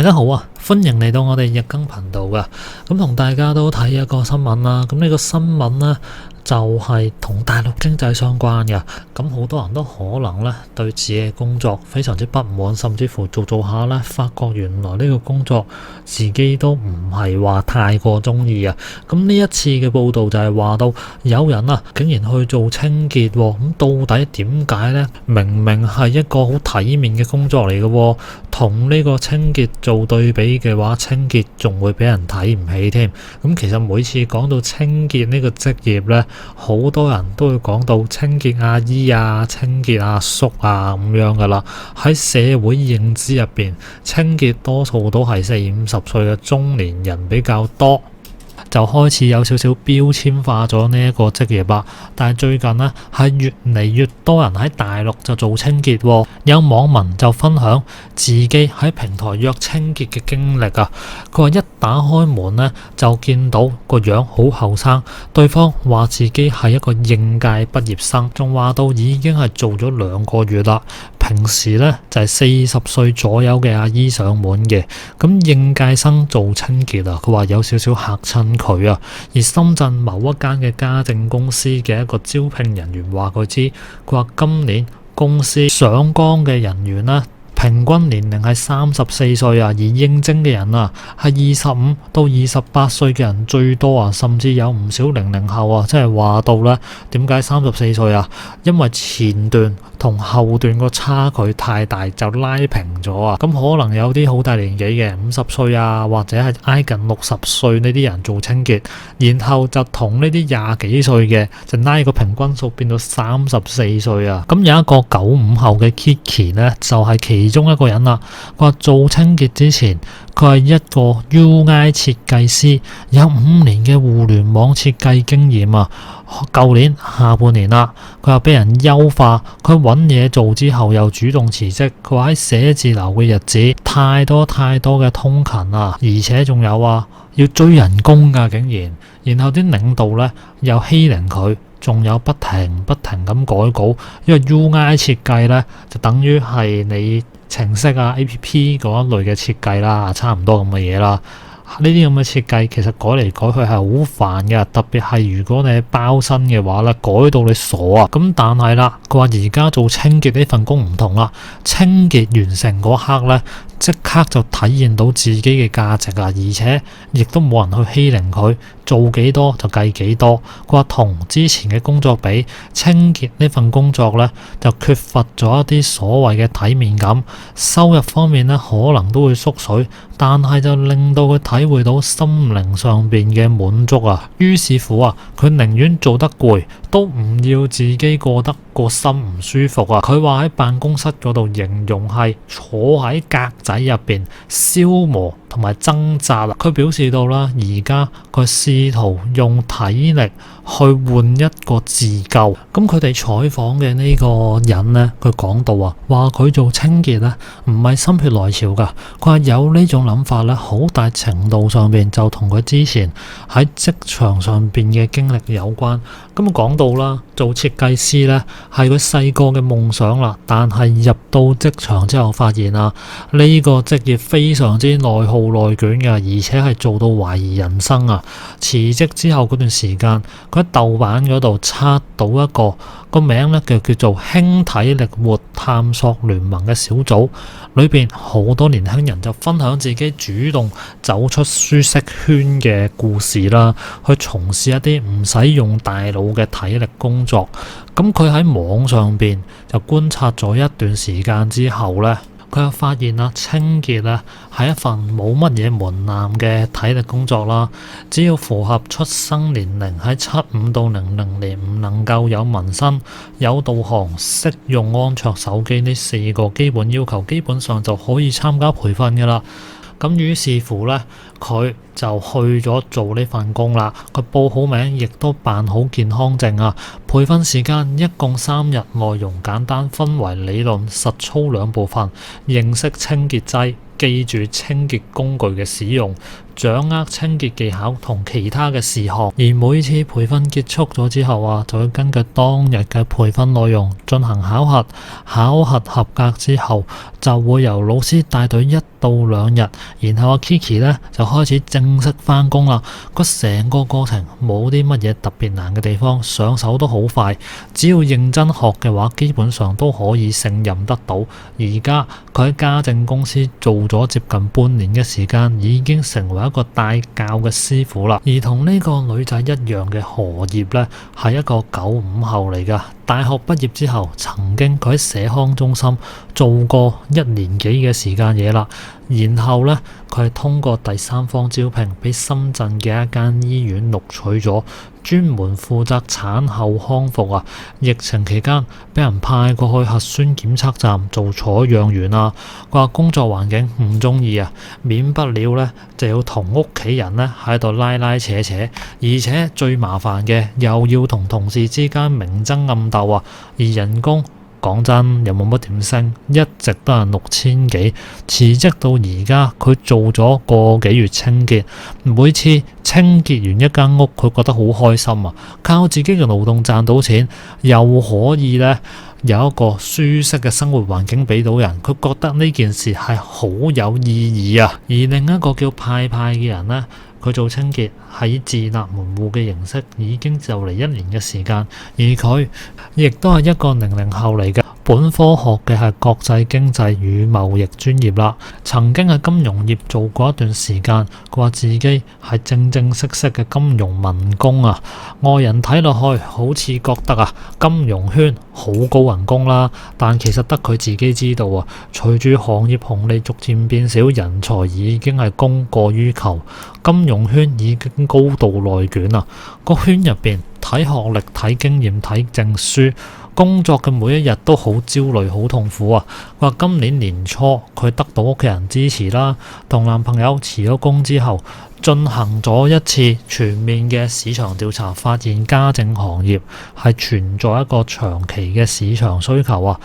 大家好啊，歡迎嚟到我哋日更頻道噶。咁同大家都睇一個新聞啦。咁呢個新聞呢，就係同大陸經濟相關嘅。咁好多人都可能呢對自己嘅工作非常之不滿，甚至乎做下呢，發覺原來呢個工作自己都唔係話太過中意啊。咁呢一次嘅報道就係話到有人啊竟然去做清潔喎。咁到底點解呢？明明係一個好體面嘅工作嚟嘅喎，同呢個清潔做對比嘅話，清潔仲會俾人睇唔起添。咁其實每次講到清潔呢個職業呢，好多人都會講到清潔阿姨啊、清潔阿叔啊咁樣噶啦。喺社會認知入邊，清潔多數都係40-50歲嘅中年人比較多，就開始有少少標籤化咗呢一個職業啦。但係最近呢，係越嚟越多人喺大陸就做清潔喎。有網民就分享自己喺平台約清潔嘅經歷啊。佢話一打開門呢，就見到個樣好後生，對方話自己係一個應屆畢業生，仲話到已經係做咗2個月啦。平時呢，就係40歲左右嘅阿姨上門嘅。咁應屆生做清潔啊，佢話有少少嚇親佢啊。而深圳某一間嘅家政公司嘅一個招聘人員話佢知，佢話今年公司上崗嘅人員呢，平均年齡係34歲啊，而應徵嘅人啊係25到28歲嘅人最多啊，甚至有唔少00後啊，即係話到呢，點解34歲啊？因為前段同後段個差距太大，就拉平咗啊。咁可能有啲好大年紀嘅50歲啊，或者係挨近60歲呢啲人做清潔，然後就同呢啲20幾歲嘅就拉個平均數變到34歲啊。咁有一個95後嘅 Kiki 呢，就係其中一個人啦。佢話做清潔之前，佢係一個 UI 設計師，有5年嘅互聯網設計經驗啊。舊年下半年啦，佢話俾人優化，佢揾嘢做之後又主動辭職。佢話喺寫字樓嘅日子太多嘅通勤啊，而且仲有啊要追人工㗎竟然。然後啲領導呢又欺凌佢，仲有不停咁改稿，因為 UI 設計呢就等於係你程式啊 APP 嗰一類嘅設計啦，差唔多咁嘅嘢啦。呢啲咁嘅設計其實改嚟改去係好煩嘅，特別係如果你係包身嘅話咧，改到你傻啊！咁但係啦，佢話而家做清潔呢份工唔同啦，清潔完成嗰刻咧，即刻就體現到自己嘅價值啊，而且亦都冇人去欺凌佢，做幾多就計幾多。佢話同之前嘅工作比，清潔呢份工作咧就缺乏咗一啲所謂嘅體面感，收入方面咧可能都會縮水，但係就令到佢體會到心靈上邊嘅滿足啊。於是乎啊，佢寧願做得攰，都唔要自己過得個心唔舒服啊。佢話喺辦公室嗰度形容係坐喺格仔入邊消磨同埋掙扎啦。佢表示到啦，而家佢試圖用體力去換一個自救。咁佢哋採訪嘅呢個人呢，佢講到啊，話佢做清潔呢唔係心血來潮噶。佢話有呢種諗法呢，好大程度上邊就同佢之前喺職場上邊嘅經歷有關。咁講到啦，做設計師呢係佢細個嘅夢想啦，但係入到職場之後發現啊，呢個職業非常之內耗內捲嘅，而且係做到懷疑人生啊！辭職之後嗰段時間，佢喺豆瓣嗰度刷到一個名咧，叫做輕體力活探索聯盟嘅小組，裏邊好多年輕人就分享自己主動走出舒適圈嘅故事啦，去從事一啲唔使用大腦嘅體力工作。咁佢喺網上邊就觀察咗一段時間之後咧，佢又發現啦，清潔咧係一份冇乜嘢門檻嘅體力工作啦。只要符合出生年齡喺75到00年，唔能夠有紋身、有導航、識用安卓手機呢4個基本要求，基本上就可以參加培訓㗎啦。咁於是乎呢，佢就去咗做呢份工啦。佢報好名，亦都辦好健康證啊。培訓時間一共3日，內容簡單，分為理論、實操2部分。認識清潔劑，記住清潔工具嘅使用，掌握清潔技巧同其他嘅事項。而每次培訓結束咗之後啊，就會根據當日嘅培訓內容進行考核，考核合格之後就會由老師帶隊1到2日，然後阿 Kiki 咧就開始正式返工啦。成個過程冇啲乜嘢特別難嘅地方，上手都好快，只要認真學嘅話，基本上都可以勝任得到。而家佢喺家政公司做咗接近半年嘅時間，已經成為一個帶教嘅師傅啦。而同呢個女仔一樣嘅何葉呢，係一個95後嚟㗎。大學畢業之後，曾經佢喺社康中心做過1年幾嘅時間嘢啦。然後呢，佢係通過第三方招聘，俾深圳嘅一間醫院錄取咗，專門負責產後康復啊。疫情期間，俾人派過去核酸檢測站做採樣員啊。佢話工作環境唔中意啊，免不了呢就要同屋企人呢喺度拉拉扯扯，而且最麻煩嘅又要同同事之間明爭暗鬥啊。而人工講真又冇乜點升，一直都係6000幾。辭職到而家，佢做咗個幾月清潔，每次清潔完一間屋，佢覺得好開心啊！靠自己嘅勞動賺到錢，又可以呢有一個舒適嘅生活環境俾到人，佢覺得呢件事係好有意義啊！而另一個叫派派嘅人呢，佢做清潔係以自立門戶嘅形式，已經就嚟1年嘅時間，而佢亦都係一個00後嚟嘅。本科學嘅係國際經濟與貿易專業啦，曾經喺金融業做過一段時間。佢話自己係正式嘅金融民工啊，外人睇落去好似覺得啊，金融圈好高人工啦，但其實得佢自己知道啊。隨住行業紅利逐漸變少，人才已經係供過於求，金融圈已經高度內捲啊。個圈入邊睇學歷、睇經驗、睇證書。工作嘅每一日都好焦慮、好痛苦啊！佢話今年年初佢得到屋企人支持啦，同男朋友辭咗工之後，進行咗一次全面嘅市場調查，發現家政行業係存在一個長期嘅市場需求啊，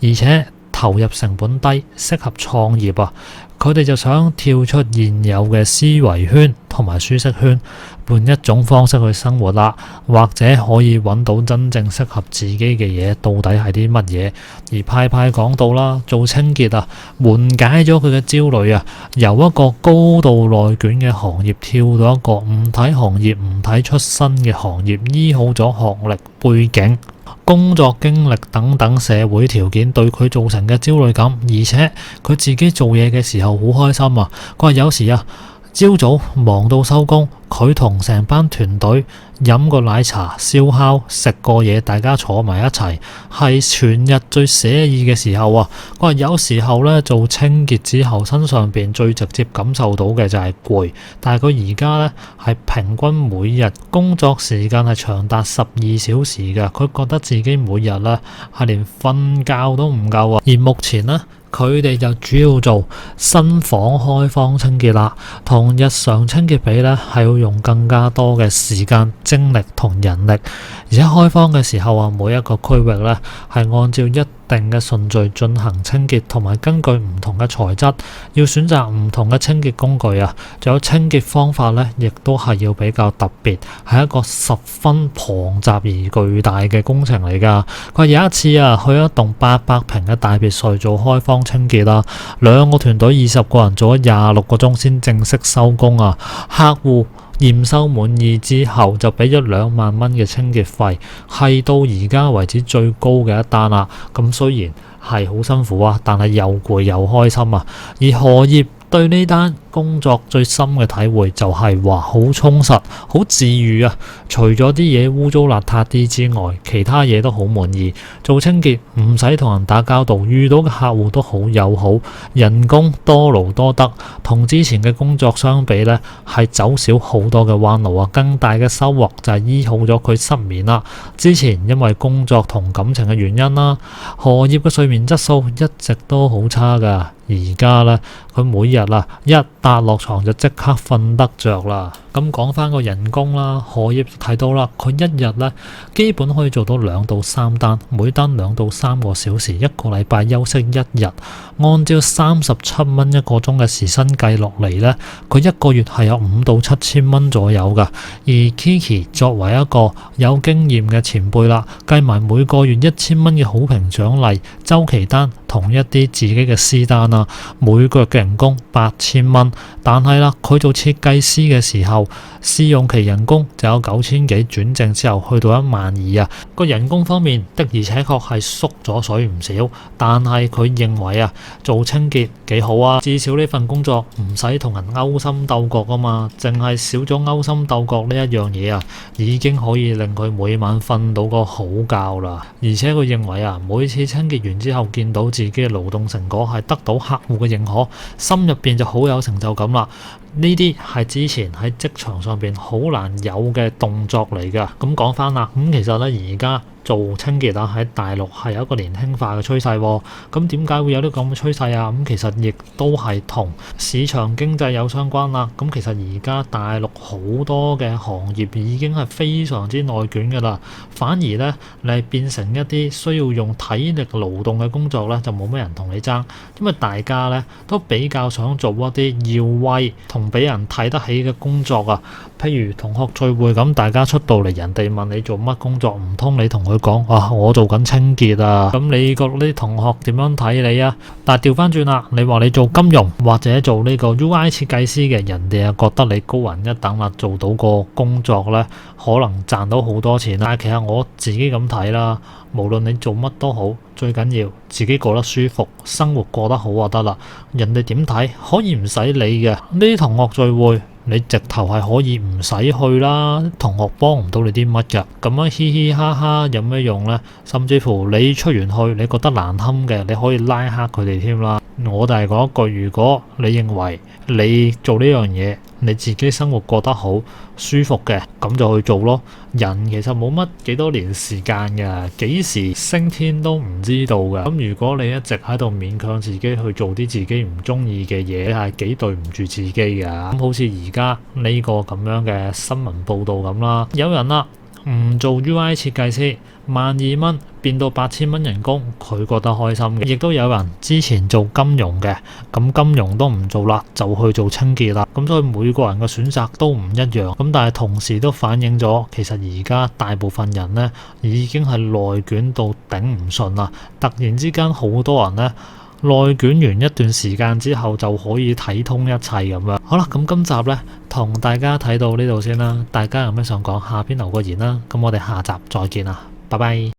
而且投入成本低，適合創業啊！佢哋就想跳出現有嘅思維圈同埋舒適圈，換一種方式去生活啦，或者可以揾到真正適合自己嘅嘢，到底係啲乜嘢？而派派講到啦，做清潔啊，緩解咗佢嘅焦慮啊，由一個高度內捲嘅行業跳到一個唔睇行業、唔睇出身嘅行業，醫好咗學歷背景、工作經歷等等社會條件對佢造成嘅焦慮感，而且佢自己做嘢嘅時候好開心啊！佢話有時啊，朝早忙到收工，佢同成班團隊飲個奶茶、燒烤、食個嘢，大家坐埋一齊，係全日最寫意嘅時候啊！佢話有時候呢，做清潔之後，身上邊最直接感受到嘅就係攰，但係佢而家呢，係平均每日工作時間係長達12小時嘅，佢覺得自己每日呢，係連瞓覺都唔夠啊！而目前呢，佢哋就主要做新房開荒清潔啦，同日常清潔比呢，係要用更加多嘅時間、精力同人力，而且開荒嘅時候啊，每一個區域呢，係按照一定嘅順序進行清潔，同埋根據唔同嘅材質要選擇唔同嘅清潔工具啊，仲有清潔方法呢，亦都係要比較特別，係一個十分龐雜而巨大嘅工程嚟㗎。佢有一次啊，去一棟800平嘅大別墅做開荒清潔啦，2個團隊20個人做咗26個鐘先正式收工啊，客戶驗收滿意之後就俾咗2萬蚊嘅清潔費，係到而家為止最高嘅一單啦。咁雖然係好辛苦啊，但係又攰又開心啊。而何業對呢單工作最深嘅體會就係話好充實、好治癒啊！除咗啲嘢污糟邋遢啲之外，其他嘢都好滿意。做清潔唔使同人打交道，遇到嘅客戶都好友好，人工多勞多得，同之前嘅工作相比呢，係走少好多嘅彎路啊！更大嘅收穫就係醫好咗佢失眠啦。之前因為工作同感情嘅原因啦，何業嘅睡眠質素一直都好差㗎。而家呢，佢每日笪落床就即刻瞓得着啦。咁講翻個人工啦，何業提到啦，佢一日咧基本可以做到2到3單，每單2到3個小時，一個禮拜休息1日，按照37蚊一個鐘嘅時薪計落嚟咧，佢一個月係有5到7千蚊左右噶。而 Kiki 作為一個有經驗嘅前輩啦，計埋每個月1000蚊嘅好評獎勵、週期單同一啲自己嘅私單啦，每個月嘅人工8000蚊。但係啦，佢做設計師嘅時候，試用期人工就有9000幾，轉正之後去到12000啊。個人工方面的而且確係縮咗水唔少，但係佢認為啊，做清潔幾好啊，至少呢份工作唔使同人勾心鬥角啊嘛，淨係少咗勾心鬥角呢一樣嘢啊，已經可以令佢每晚瞓到個好覺啦。而且佢認為啊，每次清潔完之後見到自己嘅勞動成果係得到客戶嘅認可，心入邊就好有成就感啦。呢啲係之前喺職場上邊好難有嘅動作嚟㗎。咁講翻啦，其實咧而家做清潔啊喺大陸係有一個年輕化嘅趨勢喎。咁點解會有啲咁嘅趨勢啊？咁其實亦都係同市場經濟有相關啦。咁其實而家大陸好多嘅行業已經係非常之內卷㗎啦，反而咧你係變成一啲需要用體力勞動嘅工作咧，就冇乜人同你爭，因為大家咧都比較想做一啲耀威同俾人睇得起嘅工作啊。譬如同學聚會咁，大家出到嚟，人哋問你做乜工作，唔通你同佢講我做緊清潔啊？咁你個啲同學點樣睇你啊？但係調翻轉啦，你話你做金融或者做呢個 UI 設計師嘅，人哋又覺得你高人一等啦，做到個工作咧可能賺到好多錢。但係其實我自己咁睇啦，無論你做乜都好，最緊要自己過得舒服，生活過得好就得啦。人哋點睇可以唔使理嘅。呢啲同學聚會你直頭係可以唔使去啦，同學幫唔到你啲乜㗎。咁樣嘻嘻哈哈有咩用呢？甚至乎你出完去你覺得難堪嘅，你可以拉黑佢哋添啦。我就係講一句，如果你認為你做呢樣嘢你自己生活過得好舒服嘅，咁就去做咯。人其實冇乜幾多年時間嘅，幾時升天都唔知道嘅。咁如果你一直喺度勉強自己去做啲自己唔中意嘅嘢，係幾對唔住自己嘅。咁好似而家呢個咁樣嘅新聞報道咁啦，有人啦唔做 UI 設計師，12000蚊變到8000蚊人工，佢覺得開心嘅。亦都有人之前做金融嘅，咁金融都唔做啦，就去做清潔啦。咁所以每個人嘅選擇都唔一樣。咁但係同時都反映咗，其實而家大部分人呢已經係內卷到頂唔順啦。突然之間好多人呢內卷完一段時間之後就可以睇通一切咁樣。好啦，咁今集呢同大家睇到呢度先啦。大家有咩想講，下邊留個言啦。咁我哋下集再見啦，拜拜。